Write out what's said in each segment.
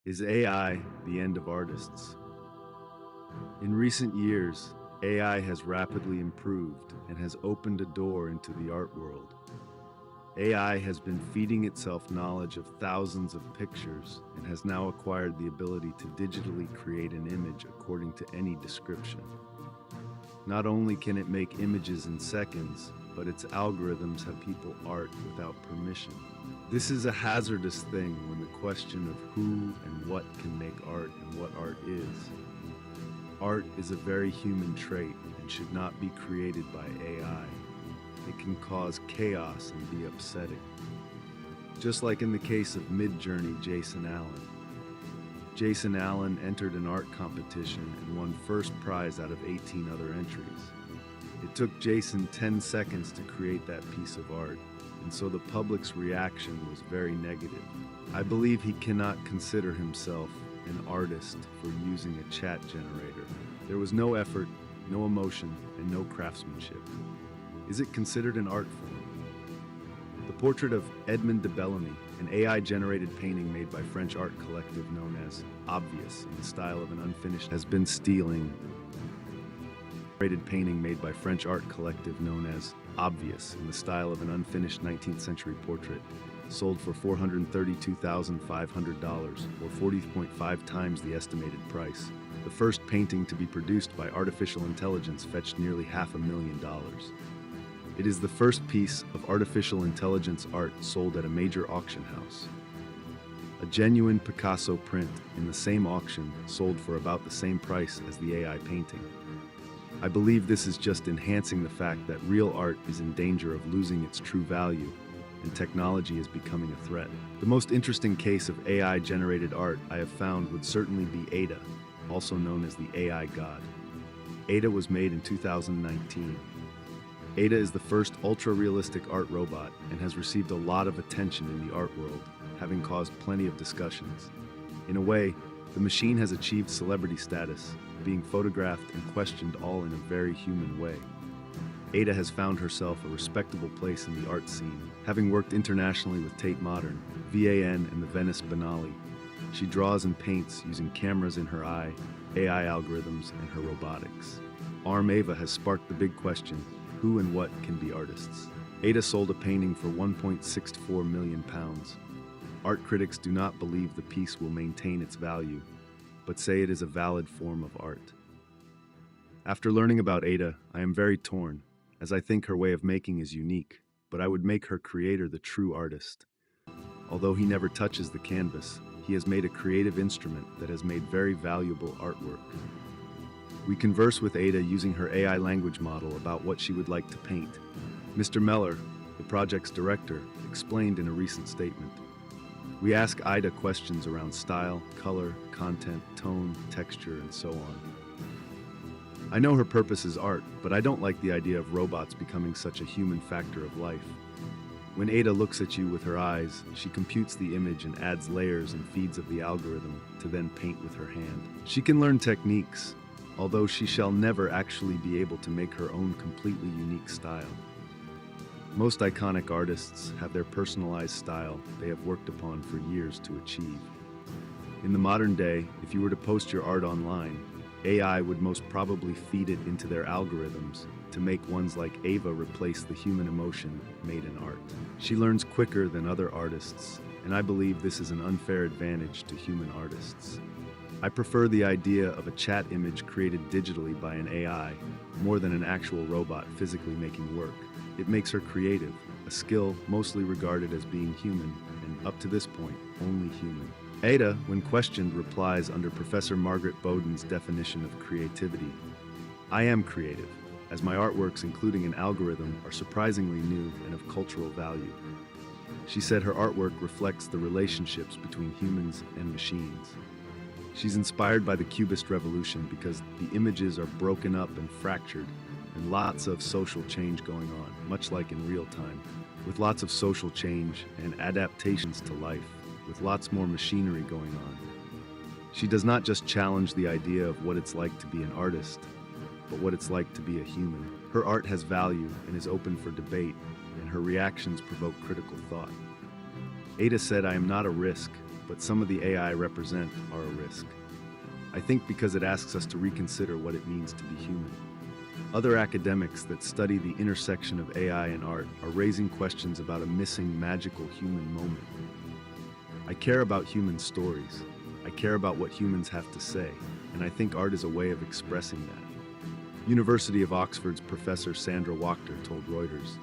Is AI the end of artists? In recent years, AI has rapidly improved and has opened a door into the art world. AI has been feeding itself knowledge of thousands of pictures and has now acquired the ability to digitally create an image according to any description. Not only can it make images in seconds, but its algorithms have people art without permission. This is a hazardous thing when the question of who and what can make art and what art is. Art is a very human trait and should not be created by AI. It can cause chaos and be upsetting. Just like in the case of Midjourney Jason Allen. Jason Allen entered an art competition and won first prize out of 18 other entries. It took Jason 10 seconds to create that piece of art, and so the public's reaction was very negative. I believe he cannot consider himself an artist for using a chat generator. There was no effort, no emotion, and no craftsmanship. Is it considered an art form? The portrait of Edmond de Bellamy, an AI-generated painting made by French art collective known as Obvious in the style of an unfinished, has been stealing. Painting made by French art collective known as Obvious in the style of an unfinished 19th century portrait, sold for $432,500 or 40.5 times the estimated price. The first painting to be produced by artificial intelligence fetched nearly $500,000. It is the first piece of artificial intelligence art sold at a major auction house. A genuine Picasso print in the same auction sold for about the same price as the AI painting. I believe this is just enhancing the fact that real art is in danger of losing its true value, and technology is becoming a threat. The most interesting case of AI-generated art I have found would certainly be Ada, also known as the AI God. Ada was made in 2019. Ada is the first ultra-realistic art robot and has received a lot of attention in the art world, having caused plenty of discussions. In a way, the machine has achieved celebrity status, being photographed and questioned all in a very human way. Ada has found herself a respectable place in the art scene, having worked internationally with Tate Modern, VAN, and the Venice Biennale. She draws and paints using cameras in her eye, AI algorithms, and her robotics. Arm Ava has sparked the big question, who and what can be artists? Ada sold a painting for £1.64 million. Art critics do not believe the piece will maintain its value, but say it is a valid form of art. After learning about Ada, I am very torn, as I think her way of making is unique, but I would make her creator the true artist. Although he never touches the canvas, he has made a creative instrument that has made very valuable artwork. We converse with Ada using her AI language model about what she would like to paint. Mr. Meller, the project's director, explained in a recent statement. We ask Ida questions around style, color, content, tone, texture, and so on. I know her purpose is art, but I don't like the idea of robots becoming such a human factor of life. When Ada looks at you with her eyes, she computes the image and adds layers and feeds of the algorithm to then paint with her hand. She can learn techniques, although she shall never actually be able to make her own completely unique style. Most iconic artists have their personalized style they have worked upon for years to achieve. In the modern day, if you were to post your art online, AI would most probably feed it into their algorithms to make ones like Ava replace the human emotion made in art. She learns quicker than other artists, and I believe this is an unfair advantage to human artists. I prefer the idea of a chat image created digitally by an AI more than an actual robot physically making work. It makes her creative, a skill mostly regarded as being human, and up to this point, only human. Ada, when questioned, replies under Professor Margaret Bowden's definition of creativity. I am creative, as my artworks, including an algorithm, are surprisingly new and of cultural value. She said her artwork reflects the relationships between humans and machines. She's inspired by the Cubist revolution because the images are broken up and fractured, and lots of social change going on, much like in real time, with lots of social change and adaptations to life, with lots more machinery going on. She does not just challenge the idea of what it's like to be an artist, but what it's like to be a human. Her art has value and is open for debate, and her reactions provoke critical thought. Ada said, "I am not a risk. but some of the AI represent are a risk. I think because it asks us to reconsider what it means to be human. Other academics that study the intersection of AI and art are raising questions about a missing magical human moment. I care about human stories. I care about what humans have to say, and I think art is a way of expressing that. University of Oxford's Professor Sandra Wachter told Reuters,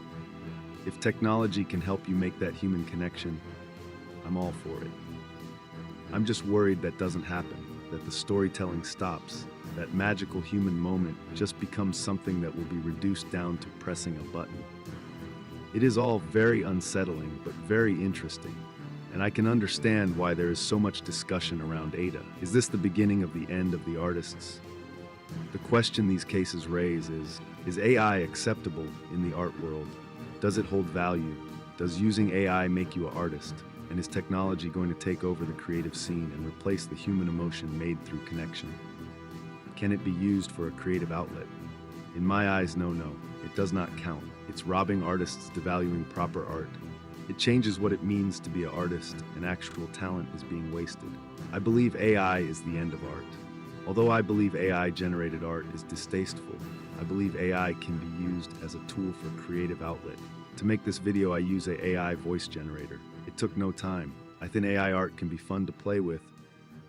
"If technology can help you make that human connection, I'm all for it. I'm just worried that doesn't happen, that the storytelling stops, that magical human moment just becomes something that will be reduced down to pressing a button." It is all very unsettling, but very interesting. And I can understand why there is so much discussion around Ada. Is this the beginning of the end of the artists? The question these cases raise is AI acceptable in the art world? Does it hold value? Does using AI make you an artist? And is technology going to take over the creative scene and replace the human emotion made through connection? Can it be used for a creative outlet? In my eyes, no, it does not count. It's robbing artists, devaluing proper art. It changes what it means to be an artist, and actual talent is being wasted. I believe AI is the end of art. Although I believe AI-generated art is distasteful, I believe AI can be used as a tool for creative outlet. To make this video, I use an AI voice generator. It took no time. I think AI art can be fun to play with,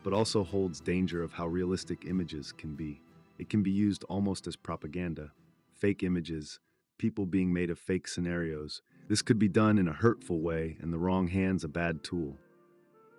but also holds danger of how realistic images can be. It can be used almost as propaganda. Fake images, people being made of fake scenarios. This could be done in a hurtful way, and the wrong hand's a bad tool.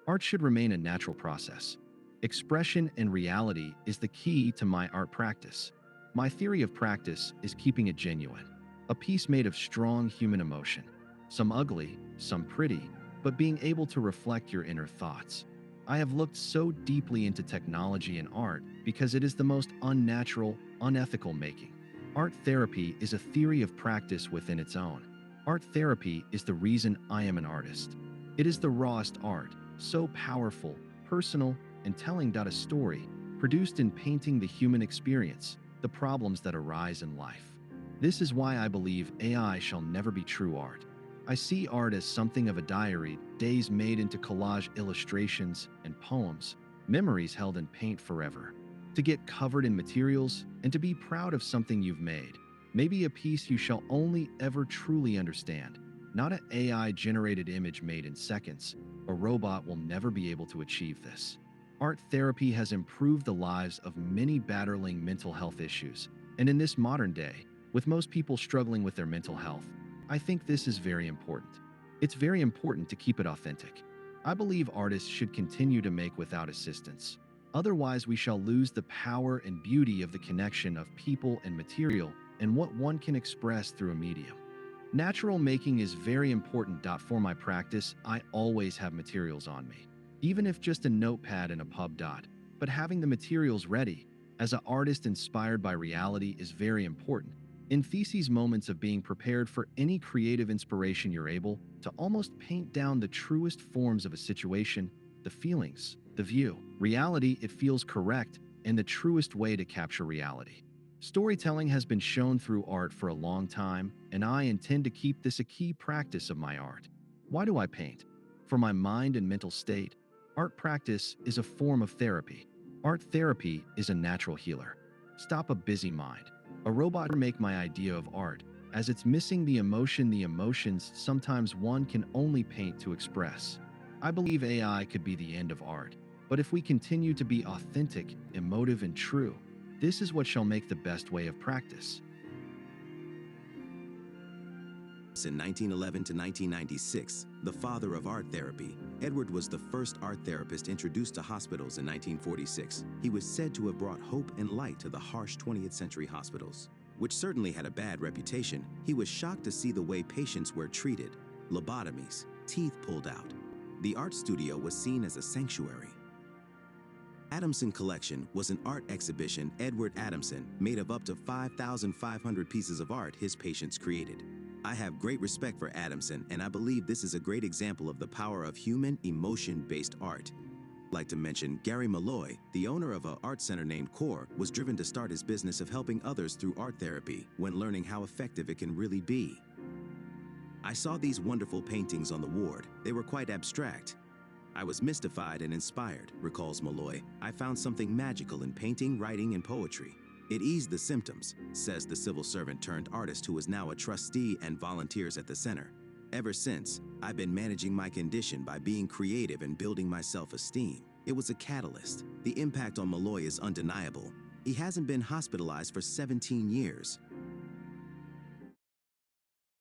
Art should remain a natural process. Expression and reality is the key to my art practice. My theory of practice is keeping it genuine. A piece made of strong human emotion. Some ugly, some pretty, but being able to reflect your inner thoughts. I have looked so deeply into technology and art because it is the most unnatural, unethical making. Art therapy is a theory of practice within its own. Art therapy is the reason I am an artist. It is the rawest art, so powerful, personal, and telling a story, produced in painting the human experience, the problems that arise in life. This is why I believe AI shall never be true art. I see art as something of a diary, days made into collage illustrations and poems, memories held in paint forever. To get covered in materials and to be proud of something you've made. Maybe a piece you shall only ever truly understand, not an AI-generated image made in seconds. A robot will never be able to achieve this. Art therapy has improved the lives of many battling mental health issues, and in this modern day, with most people struggling with their mental health, I think this is very important. It's very important to keep it authentic. I believe artists should continue to make without assistance. Otherwise, we shall lose the power and beauty of the connection of people and material and what one can express through a medium. Natural making is very important. For my practice, I always have materials on me, even if just a notepad and a pub. But having the materials ready, as an artist inspired by reality, is very important. In theses moments of being prepared for any creative inspiration, you're able to almost paint down the truest forms of a situation, the feelings, the view. Reality, it feels correct, and the truest way to capture reality. Storytelling has been shown through art for a long time, and I intend to keep this a key practice of my art. Why do I paint? For my mind and mental state. Art practice is a form of therapy. Art therapy is a natural healer. Stop a busy mind. A robot make my idea of art, as it's missing the emotion, the emotions sometimes one can only paint to express. I believe AI could be the end of art, but if we continue to be authentic, emotive, and true, this is what shall make the best way of practice. In 1911 to 1996, the father of art therapy, Edward was the first art therapist introduced to hospitals in 1946. He was said to have brought hope and light to the harsh 20th century hospitals, which certainly had a bad reputation. He was shocked to see the way patients were treated, lobotomies, teeth pulled out. The art studio was seen as a sanctuary. Adamson Collection was an art exhibition Edward Adamson made of up to 5,500 pieces of art his patients created. I have great respect for Adamson, and I believe this is a great example of the power of human emotion-based art. I'd like to mention Gary Malloy, the owner of an art center named CORE, was driven to start his business of helping others through art therapy when learning how effective it can really be. I saw these wonderful paintings on the ward. They were quite abstract. I was mystified and inspired, recalls Malloy. I found something magical in painting, writing, and poetry. It eased the symptoms, says the civil servant turned artist who is now a trustee and volunteers at the center. Ever since, I've been managing my condition by being creative and building my self-esteem. It was a catalyst. The impact on Malloy is undeniable. He hasn't been hospitalized for 17 years.